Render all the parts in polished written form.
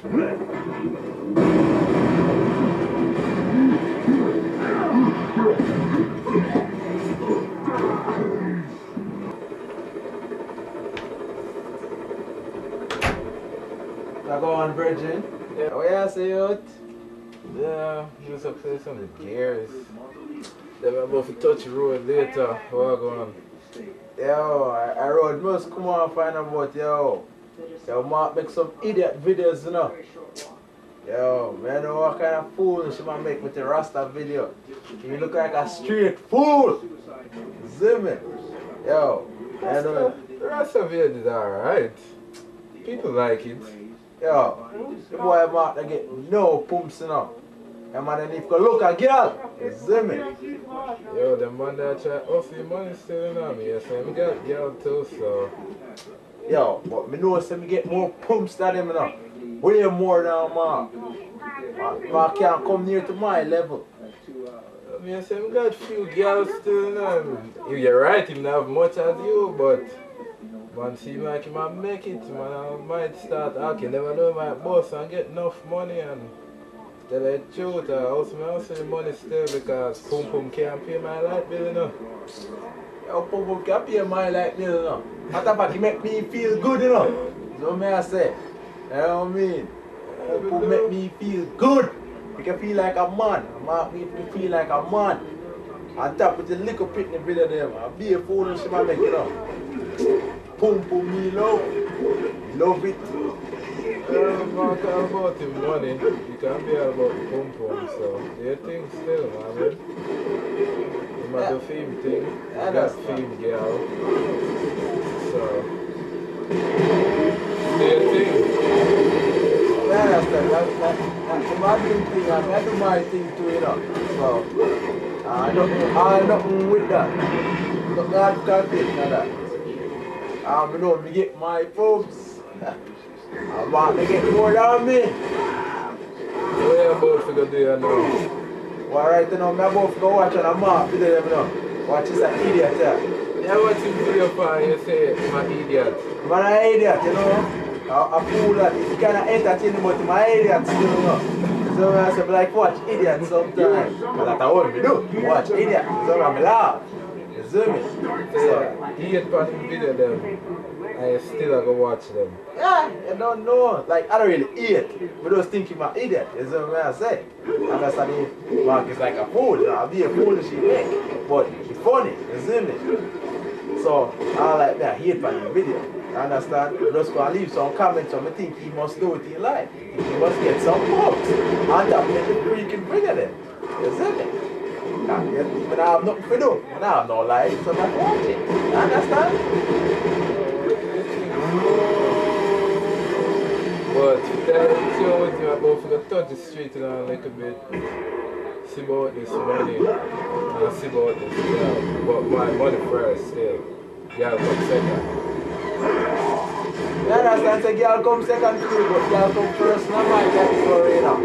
Go on, Virgin. Yeah, oh yeah, see you. Yeah, use up for some of the gears. Then we're about to touch the road later. We're going. Yo, I road must come on find out about yo. Yo, Mark make some idiot videos, you know. Yo, man, know what kind of fool she might make with the Rasta video. You look like a straight fool. See me? Yo, man, The Rasta video is alright. People like it. yo, the boy Mark they get no pumps, you know. And man, then if you look at girl, you see me? Yo, the man that try off the money still in on me. Yes, I got girl too, so. Yo, but me know say me get more pumps than him, you know. Way more than Mark. Mark can't come near to my level. I mean, I say, I got few girls still in on me. You're right, he don't have much as you, but. Man, seem like he might make it, man. I might start acting. Never know my boss and get enough money and tell the truth. I also the money still because Pum Pum can't pay my light bill, you know. Yo, Pum Pum can't pay my light bill, you know. Matter of fact, he make me feel good, you know. So me I say, you know what I mean? Pum Pum make me feel good. You can feel like a man. Mark make me feel like a man. On top with the little pitney video there, man. Be a fool and she might make it up. Pum Pum me love. Love it. Man, talk about him money. You can't be all about Pum Pum, so they think still, man. He might do film thing. He got film girl. So, they think. I understand. That's my thing, and I do my thing too, you know. So, I don't nothing with that. God can't take that. You know, me get my pubs. I want to get more than me. What are you about to go do you now? Well, right now, I'm about to go watch on a map video, you know. Watch this an idiot, yeah. Yeah, what's in video for you say, I'm an idiot? Man, I'm an idiot, you know. A fool that is kind of entertaining, but I'm an idiot still, you know. So I say, like, watch idiot sometimes. But that's what we do. Watch idiot. So I'm laugh. You see me? So, idiot part of the video them. I still go watch them. Yeah, you don't know. Like, I don't really eat. But just think I'm an idiot. You see what I say? Understand if Mark is like a fool, you know, I'll be a fool if she make. But it's funny, you see me? So, I like that, I hate for the video. You understand? Just go and leave some comments on me think he must do it in life. He must get some bucks. And that make the freaking video then. You see me? When I have nothing to do, when I have no life, so I'm watching. You understand? But tell you what you're about to touch the street a little bit. See about this money and see about this girl. But my money first still. Girl come second. You understand? Say girl come second too, but girl come first in my category, you know.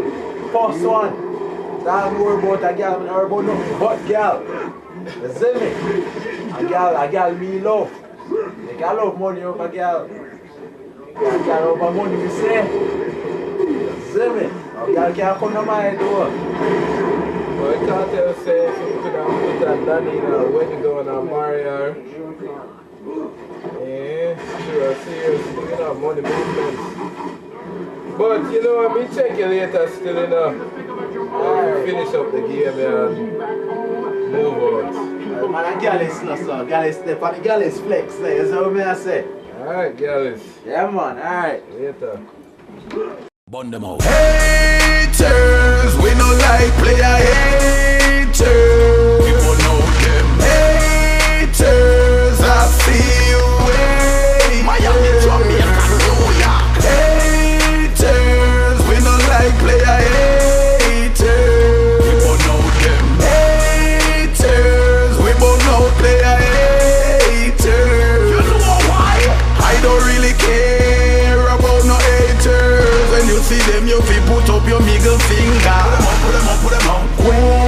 First one. Don't worry about a girl, I don't worry about nothing but girl. You see me? A girl me love. Like I love money over girl. A girl over money me say. You see me? A girl can't come to my door. Well, I can't tell say if you could have put that Danny in a wedding going and marry her. Yeah, sure, seriously, you know, money movements. But you know, I check you later still, you know. Finish up the game and move out. Man, a girl is no so. Girl is step and the girl is flex. You see what I say? Alright, girls. Yeah, man, alright. Later. Bun them out. Haters, we no like player haters. People know them haters. I see you way. Miami, Jamaica, New York. Haters, we no like player haters. People know them haters. We both know player haters. You know why? I don't really care about no haters. When you see them, you feel put up your middle finger. Put them up, put them up, put them up.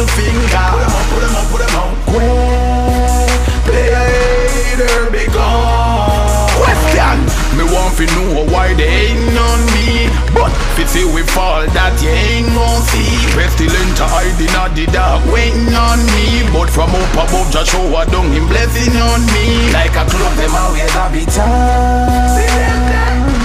middle finger. Put them up, put them up. Well, play a hater, be gone. Question. Me want to know why they ain't on me, but if see we fall, that you ain't gon' see. Pestilent hiding at the dark, waiting on me, but from up above just show a down him blessing on me. Like a cloak, them always have it on.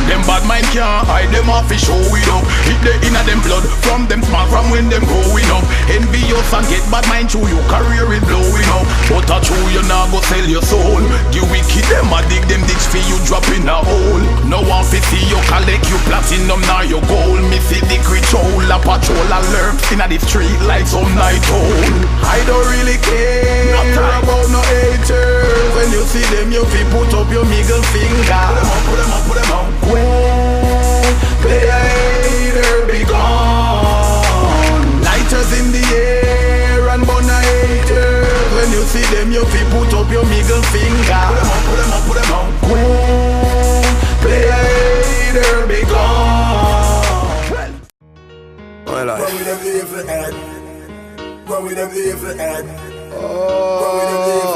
Them bad mind can't hide them off, show it up. Hit the inner them blood, from them smart, from when them growing up. Envious and get bad mind through your career is blowing up. But a true you now go sell your soul. The wicked them a dig them ditch for you drop in a hole. No one fit see you collect you platinum now your goal. Me see the control, a patrol alert inna the street like some night owl. I don't really care about no haters. When you see them you fi put up your middle finger. Put them up, put them up. Well, play a hater, be gone. Lighters in the air and burn a hater. When you see them, you fi put up your middle finger. Put them up, put them up. Well, play a hater, be gone. Well, Where we them leave the head? Where we them leave the head? Where we them leave